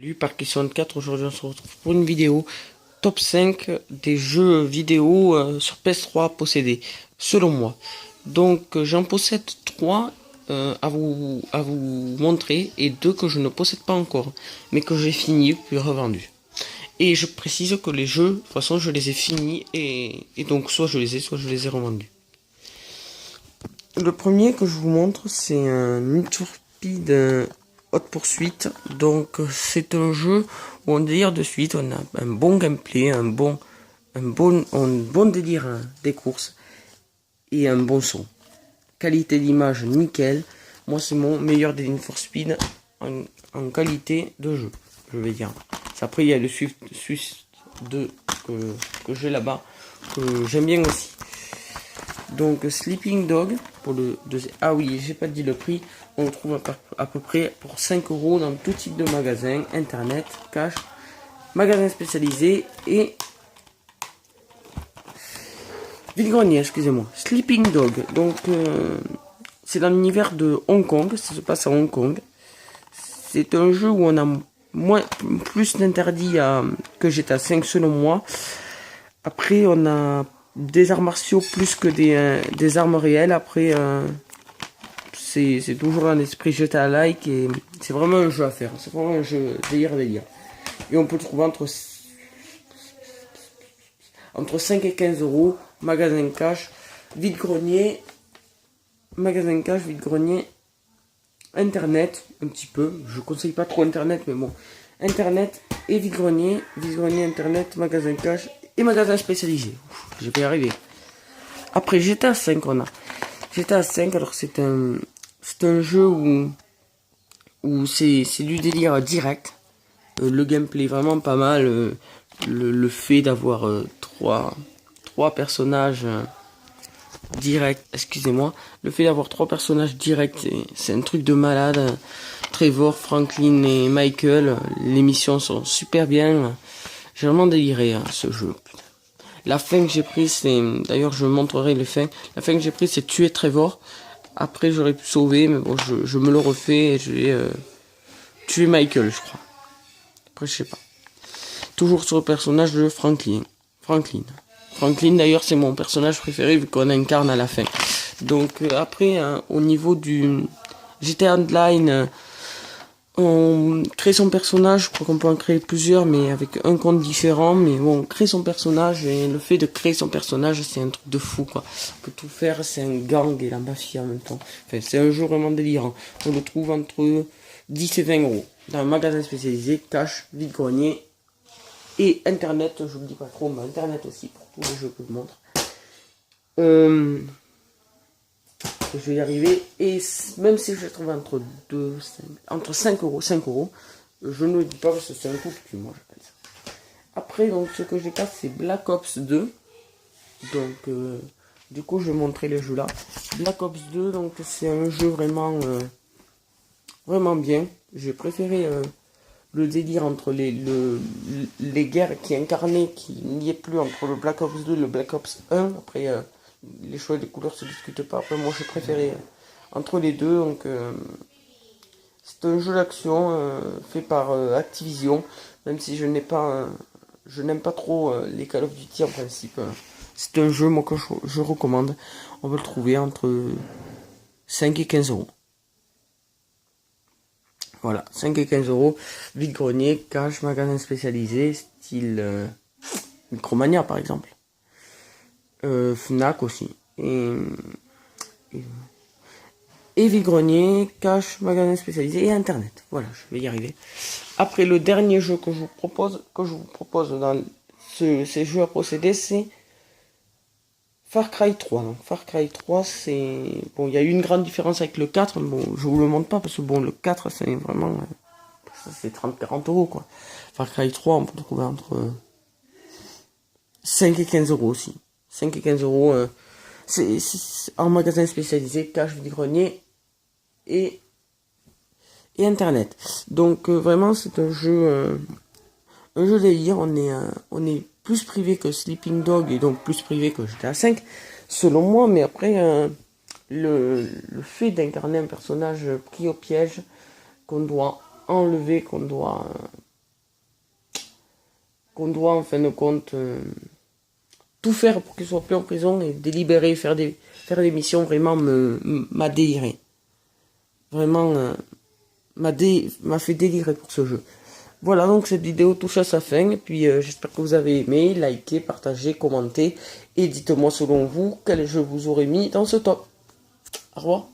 Salut par question de 4, aujourd'hui on se retrouve pour une vidéo top 5 des jeux vidéo sur PS3 possédés, selon moi. Donc j'en possède 3 à vous montrer et 2 que je ne possède pas encore, mais que j'ai fini puis revendu. Et je précise que les jeux, de toute façon je les ai finis et donc soit je les ai, soit je les ai revendus. Le premier que je vous montre c'est un Need for Speed Haute Poursuite. Donc c'est un jeu où on délire de suite, on a un bon gameplay, un bon délire des courses et un bon son. Qualité d'image nickel. Moi c'est mon meilleur des Need for Speed en qualité de jeu, je vais dire. Après il y a le Swift 2 que j'ai là-bas, que j'aime bien aussi. Donc Sleeping Dog pour le deuxième. Ah oui, j'ai pas dit le prix. On le trouve à peu près pour 5 € dans tout type de magasin, internet, cash, magasin spécialisé et vide-grenier, excusez-moi. Sleeping Dog. Donc c'est dans l'univers de Hong Kong, ça se passe à Hong Kong. C'est un jeu où on a plus d'interdits que GTA 5 selon moi. Après on a des arts martiaux plus que des armes réelles. Après c'est toujours un esprit GTA-like et c'est vraiment un jeu à faire. C'est vraiment un jeu délire. Et on peut le trouver entre 5 et 15 €. Magasin cash, vide-grenier, internet, un petit peu. Je conseille pas trop internet, mais bon. Internet et vide-grenier, internet, magasin cash et magasin spécialisé. Je vais y arriver. Après GTA 5 on a. GTA 5, alors c'est un jeu où c'est du délire direct. Le gameplay est vraiment pas mal. Le fait d'avoir trois personnages directs, excusez-moi, le fait d'avoir 3 personnages directs, c'est un truc de malade. Trevor, Franklin et Michael, les missions sont super bien. J'ai vraiment déliré ce jeu. La fin que j'ai prise, c'est... D'ailleurs, je montrerai les fins. La fin que j'ai prise, c'est tuer Trevor. Après, j'aurais pu sauver, mais bon, je me le refais et je vais tuer Michael, je crois. Après, je sais pas. Toujours sur le personnage de Franklin. Franklin, d'ailleurs, c'est mon personnage préféré vu qu'on incarne à la fin. Donc, après, au niveau du GTA Online... on crée son personnage, je crois qu'on peut en créer plusieurs, mais avec un compte différent. Mais bon, on crée son personnage, et le fait de créer son personnage, c'est un truc de fou, quoi. On peut tout faire, c'est un gang et la mafia en même temps. Enfin, c'est un jeu vraiment délirant. On le trouve entre 10 et 20 € dans un magasin spécialisé, cash, vide-grenier et internet. Je vous le dis pas trop, mais internet aussi pour tous les jeux que je montre. Je vais y arriver, et même si je le trouve entre 5 €, je ne le dis pas parce que c'est un coup de cul, moi j'appelle ça. Après, donc ce que j'ai pas, c'est Black Ops 2. Donc du coup je vais montrer les jeux là. Black Ops 2, donc c'est un jeu vraiment bien. J'ai préféré le délire entre les guerres qui incarnaient, qui n'y est plus, entre le Black Ops 2 et le Black Ops 1. Après les choix des couleurs se discutent pas. Après, moi j'ai préféré entre les deux. Donc c'est un jeu d'action fait par Activision, même si je n'aime pas trop les Call of Duty en principe. C'est un jeu moi que je recommande. On peut le trouver entre 5 et 15 €. Voilà, 5 et 15 €, vide-grenier, cash, magasin spécialisé, style Micromania par exemple. Fnac aussi. Et vide-grenier, cash, magasin spécialisé et internet. Voilà, je vais y arriver. Après, le dernier jeu que je vous propose dans ces jeux à posséder, c'est Far Cry 3. Donc, Far Cry 3, c'est... Bon, il y a eu une grande différence avec le 4. Bon, je vous le montre pas parce que bon, le 4, c'est vraiment... c'est 30-40 € quoi. Far Cry 3, on peut le trouver entre 5 et 15 € aussi. 5 et 15 €, c'est en magasin spécialisé, cash, vide-grenier et internet. Donc vraiment c'est un jeu délire. On est plus privé que Sleeping Dog et donc plus privé que GTA 5 selon moi. Mais après le fait d'incarner un personnage pris au piège qu'on doit enlever, qu'on doit qu'on doit en fin de compte tout faire pour qu'il soit plus en prison et délibérer, faire des missions vraiment m'a déliré. Vraiment m'a fait délirer pour ce jeu. Voilà, donc cette vidéo touche à sa fin, et puis j'espère que vous avez aimé, likez, partagez, commentez, et dites-moi selon vous quel jeu vous aurez mis dans ce top. Au revoir.